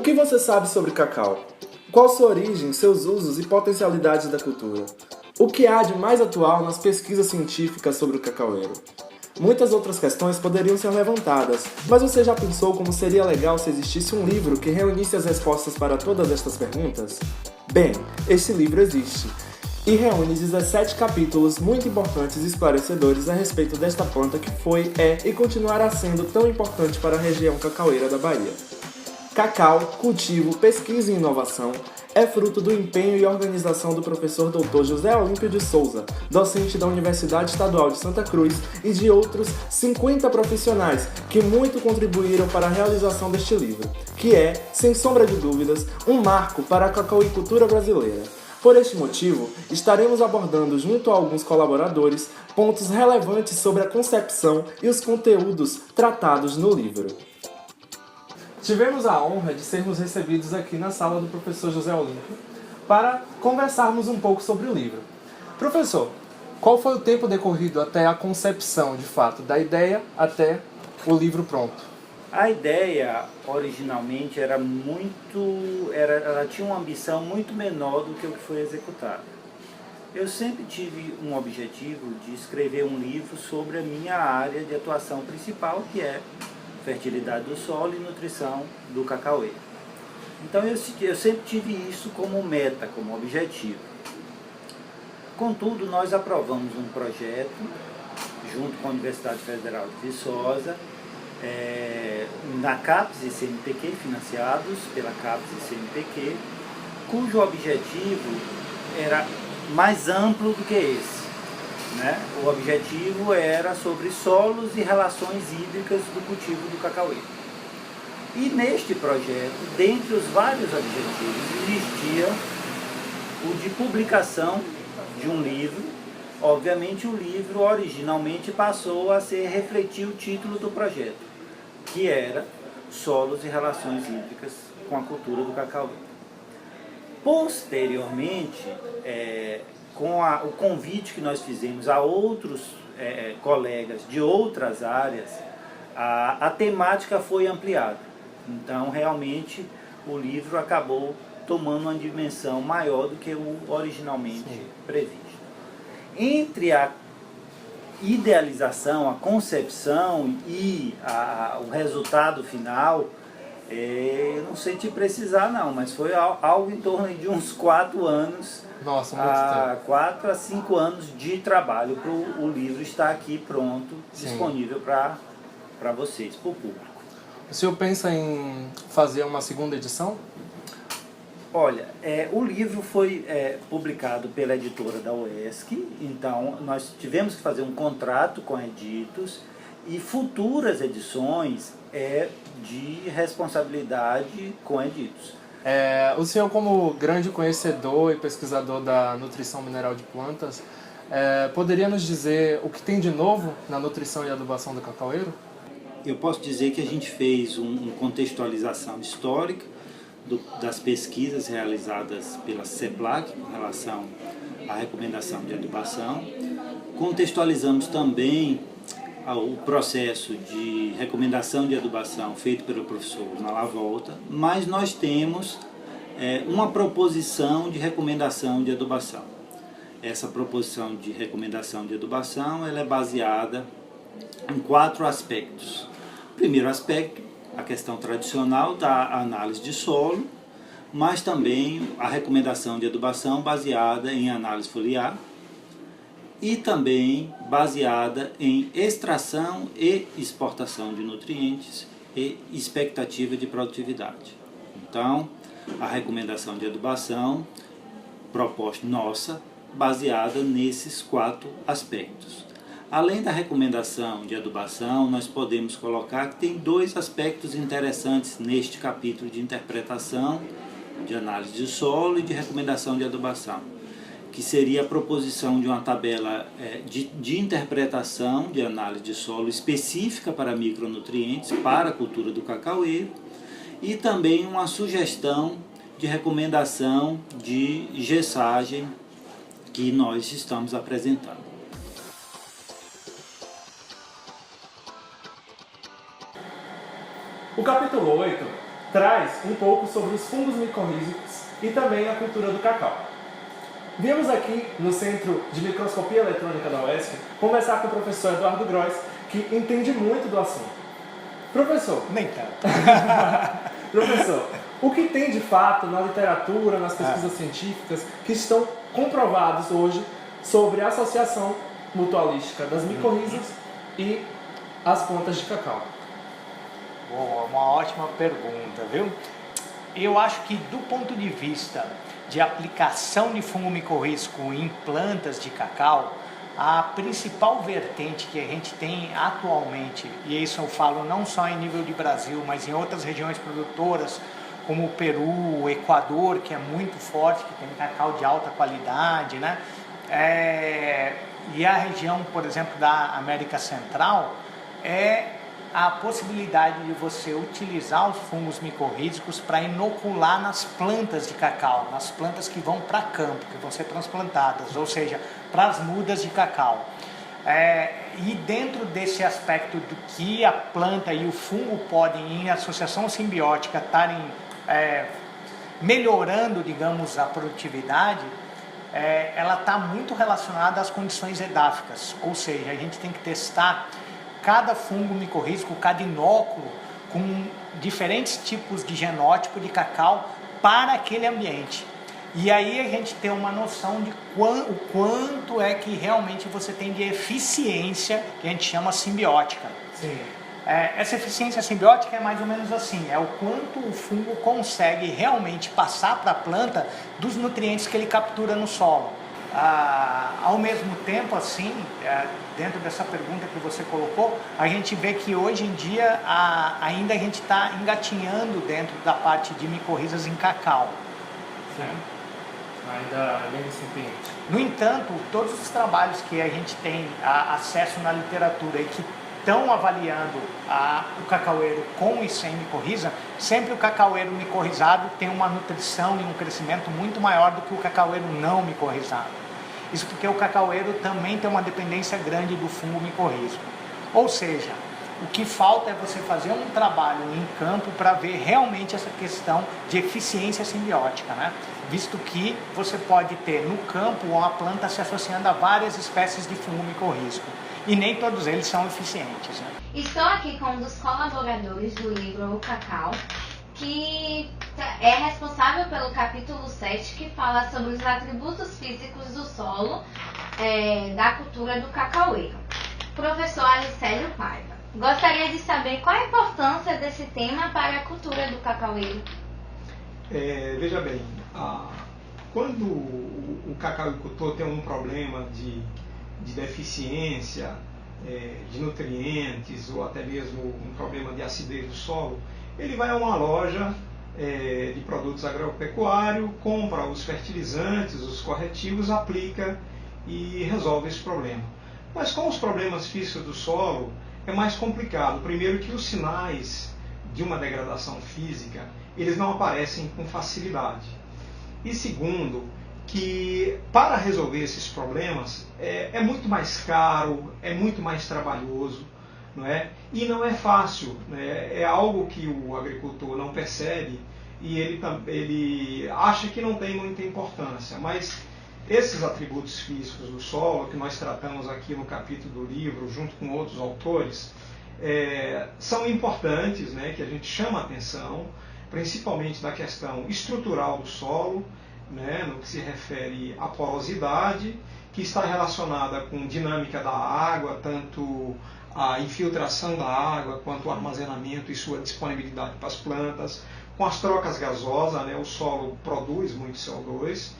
que você sabe sobre cacau? Qual sua origem, seus usos e potencialidades da cultura? O que há de mais atual nas pesquisas científicas sobre o cacaueiro? Muitas outras questões poderiam ser levantadas, mas você já pensou como seria legal se existisse um livro que reunisse as respostas para todas estas perguntas? Bem, este livro existe e reúne 17 capítulos muito importantes e esclarecedores a respeito desta planta que foi, é e continuará sendo tão importante para a região cacaueira da Bahia. Cacau, cultivo, pesquisa e inovação é fruto do empenho e organização do professor Dr. José Olímpio de Souza, docente da Universidade Estadual de Santa Cruz, e de outros 50 profissionais que muito contribuíram para a realização deste livro, que é, sem sombra de dúvidas, um marco para a cacauicultura brasileira. Por este motivo, estaremos abordando junto a alguns colaboradores pontos relevantes sobre a concepção e os conteúdos tratados no livro. Tivemos a honra de sermos recebidos aqui na sala do professor José Olímpio para conversarmos um pouco sobre o livro. Professor, qual foi o tempo decorrido até a concepção, de fato, da ideia até o livro pronto? A ideia, originalmente, ela tinha uma ambição muito menor do que o que foi executado. Eu sempre tive um objetivo de escrever um livro sobre a minha área de atuação principal, que é fertilidade do solo e nutrição do cacaueiro. Então eu sempre tive isso como meta, como objetivo. Contudo, nós aprovamos um projeto, junto com a Universidade Federal de Viçosa, na CAPES e CNPq, financiados pela CAPES e CNPq, cujo objetivo era mais amplo do que esse. O objetivo era sobre solos e relações hídricas do cultivo do cacaueiro. E neste projeto, dentre os vários objetivos, existia o de publicação de um livro. Obviamente o livro originalmente passou a refletir o título do projeto, que era Solos e Relações Hídricas com a Cultura do Cacaueiro. Posteriormente, com o convite que nós fizemos a outros colegas de outras áreas, a temática foi ampliada. Então, realmente, o livro acabou tomando uma dimensão maior do que o originalmente previsto. Entre a idealização, a concepção e o resultado final, eu não sei te precisar não, mas foi algo em torno de uns 4 anos. Nossa, muito tempo. 4 a 5 anos de trabalho para o livro estar aqui pronto, disponível para vocês, para o público. O senhor pensa em fazer uma segunda edição? Olha, o livro foi publicado pela editora da UESC, então nós tivemos que fazer um contrato com a Editos, e futuras edições de responsabilidade com a Editos. O senhor, como grande conhecedor e pesquisador da nutrição mineral de plantas, poderia nos dizer o que tem de novo na nutrição e adubação do cacaueiro? Eu posso dizer que a gente fez uma contextualização histórica das pesquisas realizadas pela CEPLAC com relação à recomendação de adubação. Contextualizamos também o processo de recomendação de adubação feito pelo professor Malavolta, mas nós temos uma proposição de recomendação de adubação. Essa proposição de recomendação de adubação ela é baseada em 4 aspectos. O primeiro aspecto, a questão tradicional da análise de solo, mas também a recomendação de adubação baseada em análise foliar, e também baseada em extração e exportação de nutrientes e expectativa de produtividade. Então, a recomendação de adubação proposta nossa, baseada nesses 4 aspectos. Além da recomendação de adubação, nós podemos colocar que tem 2 aspectos interessantes neste capítulo de interpretação, de análise de solo e de recomendação de adubação, que seria a proposição de uma tabela de interpretação de análise de solo específica para micronutrientes para a cultura do cacaueiro, e também uma sugestão de recomendação de gessagem que nós estamos apresentando. O capítulo 8 traz um pouco sobre os fungos micorrízicos e também a cultura do cacau. Viemos aqui no Centro de Microscopia Eletrônica da UESC conversar com o professor Eduardo Gross, que entende muito do assunto. Professor. Nem tanto. Professor, o que tem de fato na literatura, nas pesquisas científicas, que estão comprovados hoje sobre a associação mutualística das micorrízas e as plantas de cacau? Boa, uma ótima pergunta, viu? Eu acho que do ponto de vista de aplicação de fungo micorrízico em plantas de cacau, a principal vertente que a gente tem atualmente, e isso eu falo não só em nível de Brasil, mas em outras regiões produtoras, como o Peru, o Equador, que é muito forte, que tem cacau de alta qualidade, né? E a região, por exemplo, da América Central, é a possibilidade de você utilizar os fungos micorrízicos para inocular nas plantas de cacau, nas plantas que vão para campo, que vão ser transplantadas, ou seja, para as mudas de cacau. E dentro desse aspecto do que a planta e o fungo podem, em associação simbiótica, estarem melhorando, digamos, a produtividade, ela está muito relacionada às condições edáficas, ou seja, a gente tem que testar cada fungo micorrízico, cada inóculo, com diferentes tipos de genótipo de cacau para aquele ambiente. E aí a gente tem uma noção de o quanto é que realmente você tem de eficiência, que a gente chama simbiótica. Sim. Essa eficiência simbiótica é mais ou menos assim, é o quanto o fungo consegue realmente passar para a planta dos nutrientes que ele captura no solo. Ao mesmo tempo, assim, dentro dessa pergunta que você colocou, a gente vê que hoje em dia ainda a gente está engatinhando dentro da parte de micorrizas em cacau. Sim. Ainda é bem incipiente. No entanto, todos os trabalhos que a gente tem acesso na literatura e que estão avaliando o cacaueiro com e sem micorriza, sempre o cacaueiro micorrizado tem uma nutrição e um crescimento muito maior do que o cacaueiro não micorrizado. Isso porque o cacaueiro também tem uma dependência grande do fungo micorrízico. Ou seja, o que falta é você fazer um trabalho em campo para ver realmente essa questão de eficiência simbiótica, né? Visto que você pode ter no campo uma planta se associando a várias espécies de fungo micorrízico. E nem todos eles são eficientes, né? Estou aqui com um dos colaboradores do livro O Cacau, que é responsável pelo capítulo 7, que fala sobre os atributos físicos do solo da cultura do cacaueiro. Professor Alicélio Paiva, gostaria de saber qual a importância desse tema para a cultura do cacaueiro. Veja bem, quando o cacauicultor tem um problema de deficiência de nutrientes ou até mesmo um problema de acidez do solo, ele vai a uma loja de produtos agropecuários, compra os fertilizantes, os corretivos, aplica e resolve esse problema. Mas com os problemas físicos do solo é mais complicado. Primeiro que os sinais de uma degradação física, eles não aparecem com facilidade. E segundo, que para resolver esses problemas é muito mais caro, é muito mais trabalhoso, não é? E não é fácil, né? É algo que o agricultor não percebe e ele acha que não tem muita importância, mas esses atributos físicos do solo, que nós tratamos aqui no capítulo do livro, junto com outros autores, são importantes, né? Que a gente chama a atenção, principalmente da questão estrutural do solo, né? No que se refere à porosidade, que está relacionada com dinâmica da água, tanto a infiltração da água, quanto o armazenamento e sua disponibilidade para as plantas, com as trocas gasosas, né? O solo produz muito CO2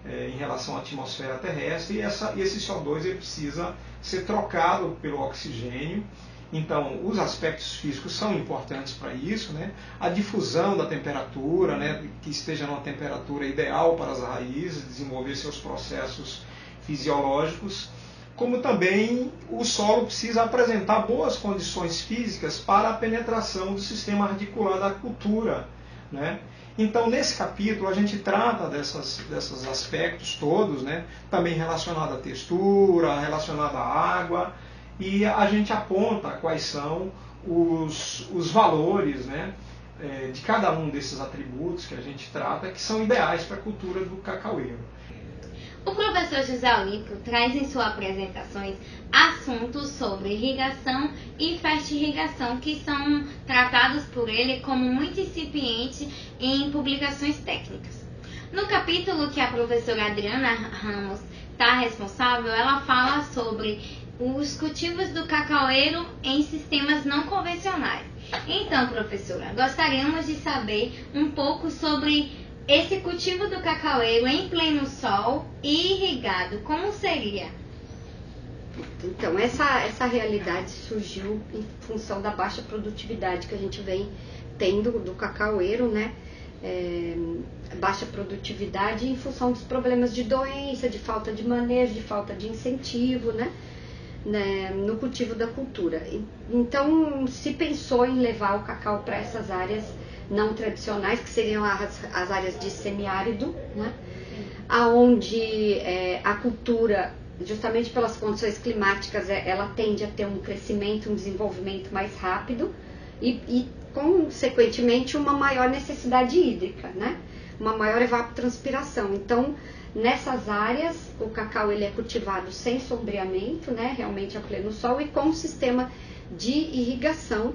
em relação à atmosfera terrestre, e esse CO2 ele precisa ser trocado pelo oxigênio. Então, os aspectos físicos são importantes para isso, né? A difusão da temperatura, né? Que esteja numa temperatura ideal para as raízes, desenvolver seus processos fisiológicos, como também o solo precisa apresentar boas condições físicas para a penetração do sistema radicular da cultura, né? Então, nesse capítulo, a gente trata desses aspectos todos, né? Também relacionado à textura, relacionado à água, e a gente aponta quais são os valores, né? de cada um desses atributos que a gente trata, que são ideais para a cultura do cacaueiro. O professor José Olímpio traz em suas apresentações assuntos sobre irrigação e fertirrigação que são tratados por ele como muito incipiente em publicações técnicas. No capítulo que a professora Adriana Ramos está responsável, ela fala sobre os cultivos do cacaueiro em sistemas não convencionais. Então, professora, gostaríamos de saber um pouco sobre esse cultivo do cacaueiro em pleno sol e irrigado, como seria? Então, essa realidade surgiu em função da baixa produtividade que a gente vem tendo do cacaueiro, né? Baixa produtividade em função dos problemas de doença, de falta de manejo, de falta de incentivo, né? No cultivo da cultura. Então, se pensou em levar o cacau para essas áreas não tradicionais, que seriam as áreas de semiárido, né? Onde a cultura, justamente pelas condições climáticas, ela tende a ter um crescimento, um desenvolvimento mais rápido e consequentemente, uma maior necessidade hídrica, né? Uma maior evapotranspiração. Então, nessas áreas, o cacau ele é cultivado sem sombreamento, né? Realmente a pleno sol e com um sistema de irrigação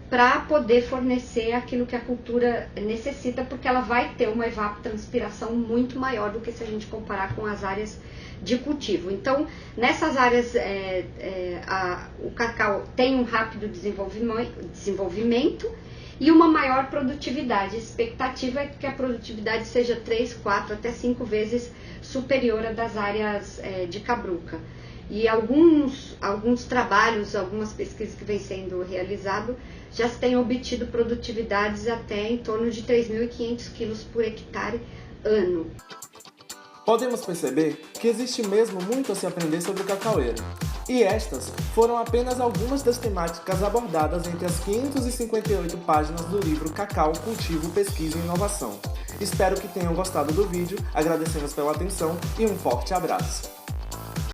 para poder fornecer aquilo que a cultura necessita, porque ela vai ter uma evapotranspiração muito maior do que se a gente comparar com as áreas de cultivo. Então, nessas áreas, o cacau tem um rápido desenvolvimento e uma maior produtividade. A expectativa é que a produtividade seja 3, 4, até 5 vezes superior à das áreas de cabruca. E alguns trabalhos, algumas pesquisas que vêm sendo realizadas, já se têm obtido produtividades até em torno de 3.500 quilos por hectare ano. Podemos perceber que existe mesmo muito a se aprender sobre o cacaueiro. E estas foram apenas algumas das temáticas abordadas entre as 558 páginas do livro Cacau, Cultivo, Pesquisa e Inovação. Espero que tenham gostado do vídeo, agradecemos pela atenção e um forte abraço.